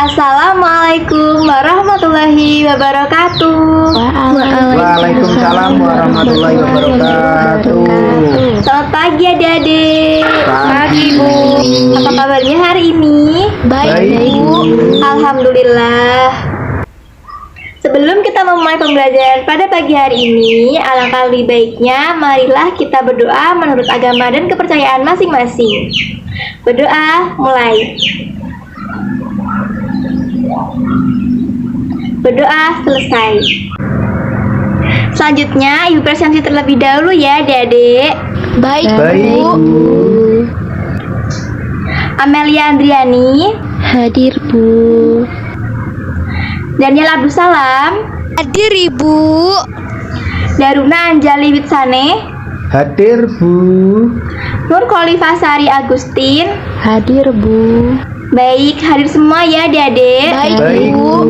Assalamualaikum warahmatullahi wabarakatuh. Waalaikumsalam warahmatullahi wabarakatuh. Selamat pagi adik-adik. Pagi, Bu. Apa kabarnya hari ini? Baik, Bu. Alhamdulillah. Sebelum kita memulai pembelajaran pada pagi hari ini, alangkah lebih baiknya marilah kita berdoa menurut agama dan kepercayaan masing-masing. Berdoa, mulai. Berdoa selesai. Selanjutnya, Ibu presentasi terlebih dahulu ya, adik-adik. Baik, Bu. Amelia Andriani, Hadir, Bu. Daniel Abdul Salam, Hadir, Ibu. Daruna Anjali Witsane, Hadir, Bu. Nur Khalifasari Agustin. Hadir, Bu. Baik, hadir semua ya adik-adik. Baik, Bu.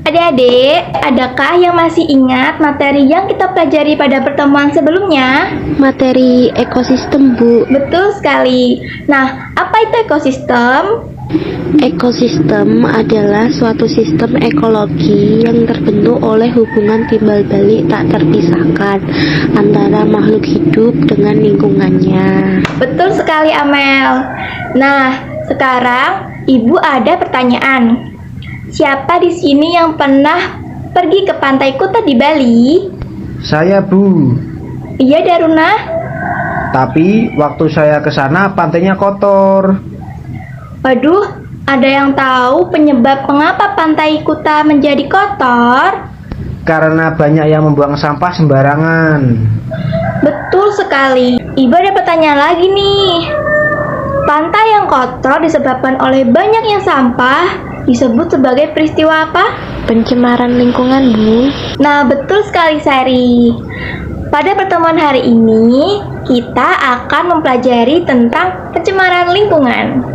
Adik-adik, adakah yang masih ingat materi yang kita pelajari pada pertemuan sebelumnya? Materi ekosistem, Bu. Betul sekali. Nah, apa itu ekosistem? Ekosistem adalah suatu sistem ekologi yang terbentuk oleh hubungan timbal balik tak terpisahkan antara makhluk hidup dengan lingkungannya. Betul sekali, Amel. Nah, sekarang Ibu ada pertanyaan. Siapa di sini yang pernah pergi ke pantai Kuta di Bali? Saya, Bu. Iya, Daruna. Tapi waktu saya ke sana pantainya kotor. Waduh, ada yang tahu penyebab mengapa pantai Kuta menjadi kotor? Karena banyak yang membuang sampah sembarangan. Betul sekali. Ibu ada pertanyaan lagi nih. Pantai yang kotor disebabkan oleh banyaknya sampah disebut sebagai peristiwa apa? Pencemaran lingkungan, Bu. Nah, betul sekali, Sari. Pada pertemuan hari ini, kita akan mempelajari tentang pencemaran lingkungan.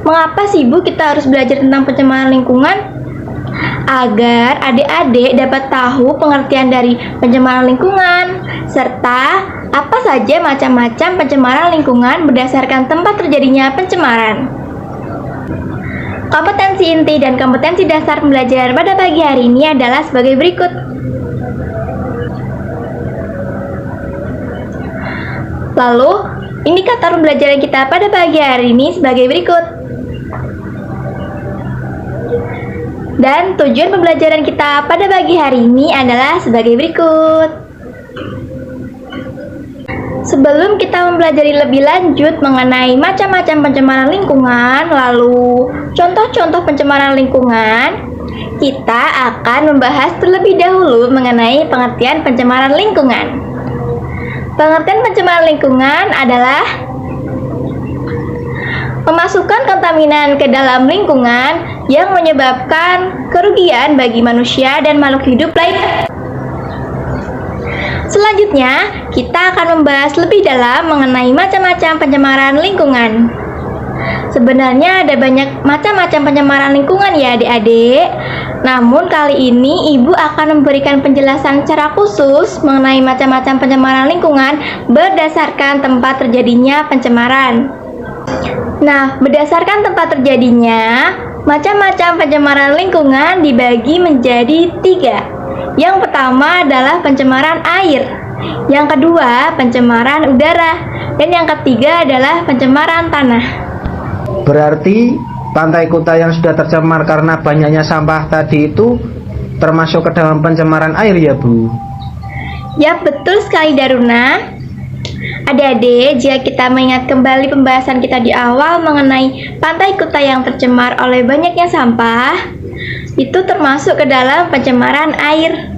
Mengapa sih, Bu, kita harus belajar tentang pencemaran lingkungan? Agar adik-adik dapat tahu pengertian dari pencemaran lingkungan, serta apa saja macam-macam pencemaran lingkungan berdasarkan tempat terjadinya pencemaran. Kompetensi inti dan kompetensi dasar pembelajaran pada pagi hari ini adalah sebagai berikut. Lalu, indikator pembelajaran kita pada pagi hari ini sebagai berikut. Dan tujuan pembelajaran kita pada pagi hari ini adalah sebagai berikut. Sebelum kita mempelajari lebih lanjut mengenai macam-macam pencemaran lingkungan, lalu contoh-contoh pencemaran lingkungan, kita akan membahas terlebih dahulu mengenai pengertian pencemaran lingkungan. Pengertian pencemaran lingkungan adalah memasukkan kontaminan ke dalam lingkungan yang menyebabkan kerugian bagi manusia dan makhluk hidup lainnya. Selanjutnya, kita akan membahas lebih dalam mengenai macam-macam pencemaran lingkungan. Sebenarnya ada banyak macam-macam pencemaran lingkungan ya adik-adik. Namun kali ini Ibu akan memberikan penjelasan secara khusus mengenai macam-macam pencemaran lingkungan berdasarkan tempat terjadinya pencemaran. Nah, berdasarkan tempat terjadinya, macam-macam pencemaran lingkungan dibagi menjadi 3. Yang pertama adalah pencemaran air, yang kedua pencemaran udara, dan yang ketiga adalah pencemaran tanah. Berarti pantai Kuta yang sudah tercemar karena banyaknya sampah tadi itu termasuk ke dalam pencemaran air ya, Bu? Ya, betul sekali, Daruna. Adik-adik, jika kita mengingat kembali pembahasan kita di awal mengenai pantai Kuta yang tercemar oleh banyaknya sampah, itu termasuk ke dalam pencemaran air.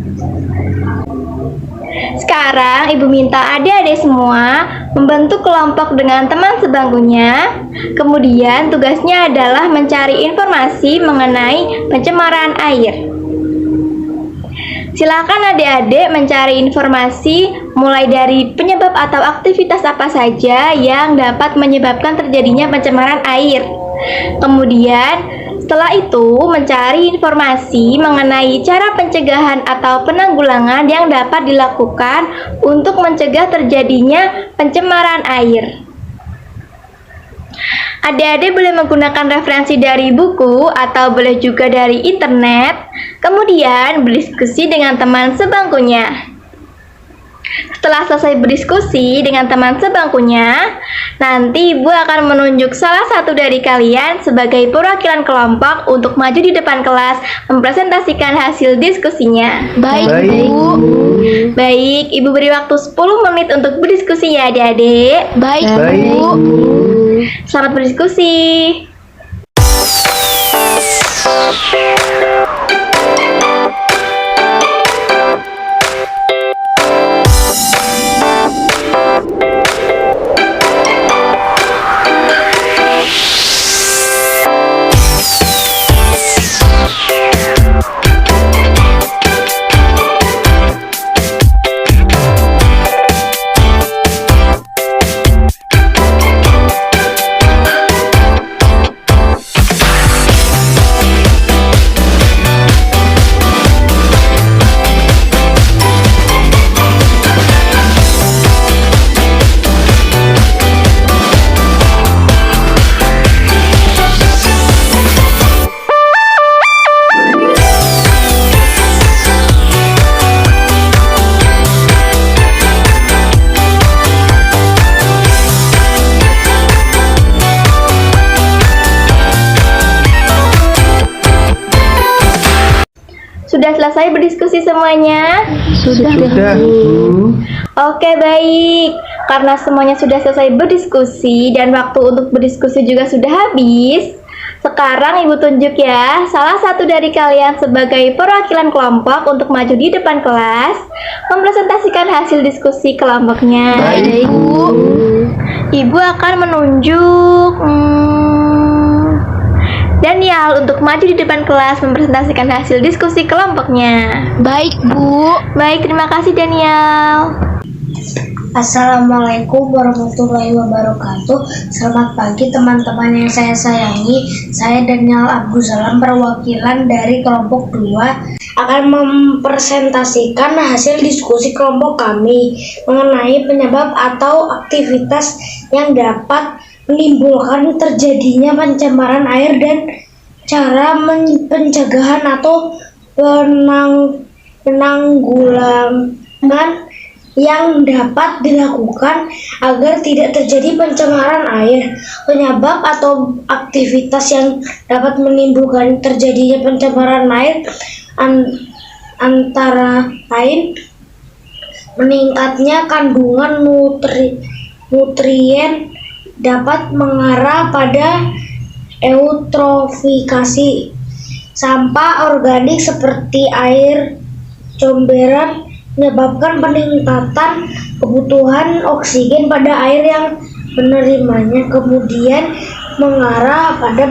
Sekarang Ibu minta adik-adik semua membentuk kelompok dengan teman sebangkunya. Kemudian tugasnya adalah mencari informasi mengenai pencemaran air. Silakan adik-adik mencari informasi mulai dari penyebab atau aktivitas apa saja yang dapat menyebabkan terjadinya pencemaran air. Kemudian setelah itu mencari informasi mengenai cara pencegahan atau penanggulangan yang dapat dilakukan untuk mencegah terjadinya pencemaran air. Adik-adik boleh menggunakan referensi dari buku atau boleh juga dari internet, kemudian berdiskusi dengan teman sebangkunya. Setelah selesai berdiskusi dengan teman sebangkunya, nanti Ibu akan menunjuk salah satu dari kalian sebagai perwakilan kelompok untuk maju di depan kelas mempresentasikan hasil diskusinya. Baik, Bu. Baik, Ibu beri waktu 10 menit untuk berdiskusi ya adik-adik. Baik, Baik, Bu. Selamat berdiskusi. Sudah selesai berdiskusi semuanya? Sudah, sudah, Bu. Bu. Oke, baik. Karena semuanya sudah selesai berdiskusi dan waktu untuk berdiskusi juga sudah habis, sekarang Ibu tunjuk ya salah satu dari kalian sebagai perwakilan kelompok untuk maju di depan kelas mempresentasikan hasil diskusi kelompoknya. Baik, Bu. Ibu akan menunjuk Daniel untuk maju di depan kelas mempresentasikan hasil diskusi kelompoknya. Baik, Bu. Baik, terima kasih Daniel. Assalamualaikum warahmatullahi wabarakatuh. Selamat pagi teman-teman yang saya sayangi. Saya Daniel Abdul Salam, perwakilan dari kelompok 2, akan mempresentasikan hasil diskusi kelompok kami mengenai penyebab atau aktivitas yang dapat menimbulkan terjadinya pencemaran air dan cara pencegahan atau penanggulangan yang dapat dilakukan agar tidak terjadi pencemaran air. Penyebab atau aktivitas yang dapat menimbulkan terjadinya pencemaran air antara lain meningkatnya kandungan nutrien dapat mengarah pada eutrofikasi. Sampah organik seperti air comberan menyebabkan peningkatan kebutuhan oksigen pada air yang menerimanya, kemudian mengarah pada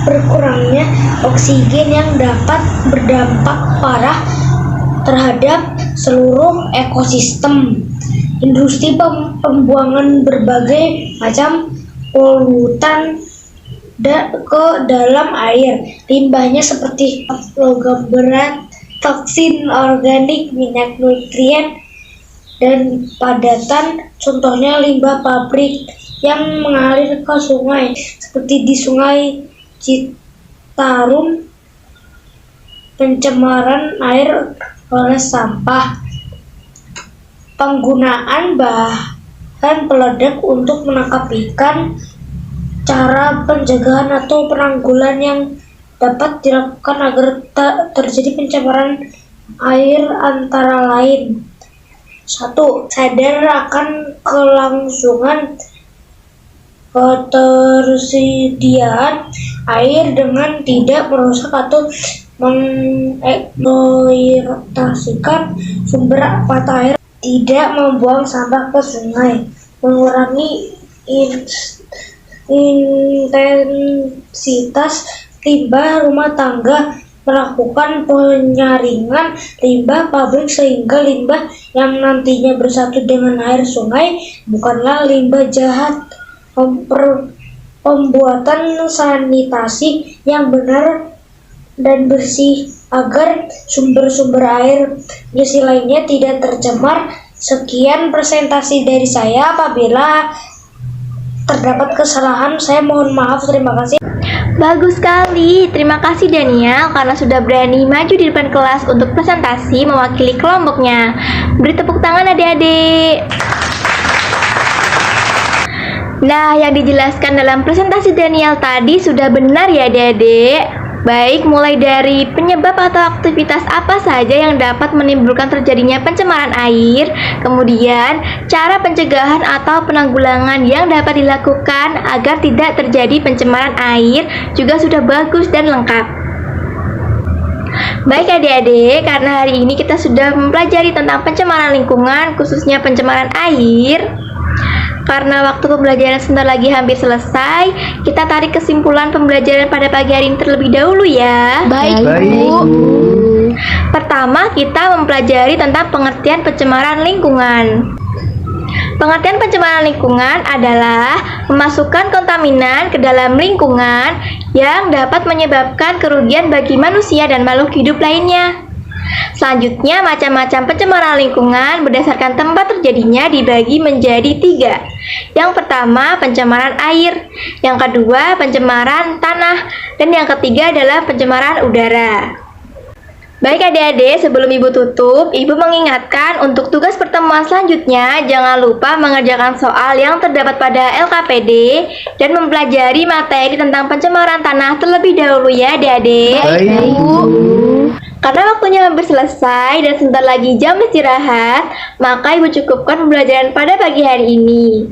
berkurangnya oksigen yang dapat berdampak parah terhadap seluruh ekosistem. Industri pembuangan berbagai macam polutan ke dalam air, limbahnya seperti logam berat, toksin organik, minyak nutrien, dan padatan, contohnya limbah pabrik yang mengalir ke sungai, seperti di Sungai Citarum, pencemaran air oleh sampah, penggunaan bahan peledak untuk menangkap ikan, cara pencegahan atau penanggulangan yang dapat dilakukan agar tak terjadi pencemaran air antara lain. 1. Sadar akan kelangsungan ketersediaan air dengan tidak merusak atau mengeksploitasikan sumber mata air, tidak membuang sampah ke sungai, mengurangi intensitas limbah rumah tangga, melakukan penyaringan limbah pabrik sehingga limbah yang nantinya bersatu dengan air sungai bukanlah limbah jahat. Pembuatan sanitasi yang benar dan bersih agar sumber-sumber air bersih lainnya tidak tercemar. Sekian presentasi dari saya. Apabila terdapat kesalahan, saya mohon maaf. Terima kasih. Bagus sekali, terima kasih Daniel karena sudah berani maju di depan kelas untuk presentasi mewakili kelompoknya. Beri tepuk tangan adik-adik. Nah, yang dijelaskan dalam presentasi Daniel tadi sudah benar ya adik-adik. Baik, mulai dari penyebab atau aktivitas apa saja yang dapat menimbulkan terjadinya pencemaran air, kemudian cara pencegahan atau penanggulangan yang dapat dilakukan agar tidak terjadi pencemaran air juga sudah bagus dan lengkap. Baik adik-adik, karena hari ini kita sudah mempelajari tentang pencemaran lingkungan, khususnya pencemaran air. Karena waktu pembelajaran sebentar lagi hampir selesai, kita tarik kesimpulan pembelajaran pada pagi hari ini terlebih dahulu ya. Baik, Baik. Bu. Pertama, kita mempelajari tentang pengertian pencemaran lingkungan. Pengertian pencemaran lingkungan adalah memasukkan kontaminan ke dalam lingkungan yang dapat menyebabkan kerugian bagi manusia dan makhluk hidup lainnya. Selanjutnya, macam-macam pencemaran lingkungan berdasarkan tempat terjadinya dibagi menjadi 3. Yang pertama, pencemaran air. Yang kedua, pencemaran tanah. Dan yang ketiga adalah pencemaran udara. Baik adik-adik, sebelum Ibu tutup, Ibu mengingatkan untuk tugas pertemuan selanjutnya jangan lupa mengerjakan soal yang terdapat pada LKPD dan mempelajari materi tentang pencemaran tanah terlebih dahulu ya adik-adik. Baik, Bu. Karena waktunya hampir selesai dan sebentar lagi jam istirahat, maka Ibu cukupkan pembelajaran pada pagi hari ini.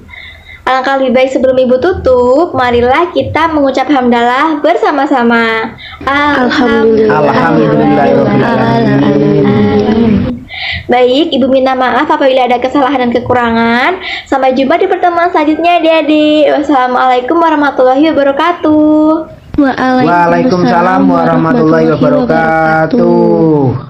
Alangkah lebih baik sebelum Ibu tutup, marilah kita mengucap hamdalah bersama-sama. Alhamdulillahirrahmanirrahim. Baik, Ibu minta maaf apabila ada kesalahan dan kekurangan. Sampai jumpa di pertemuan selanjutnya adik-adik. Wassalamualaikum warahmatullahi wabarakatuh. Waalaikumsalam warahmatullahi wabarakatuh.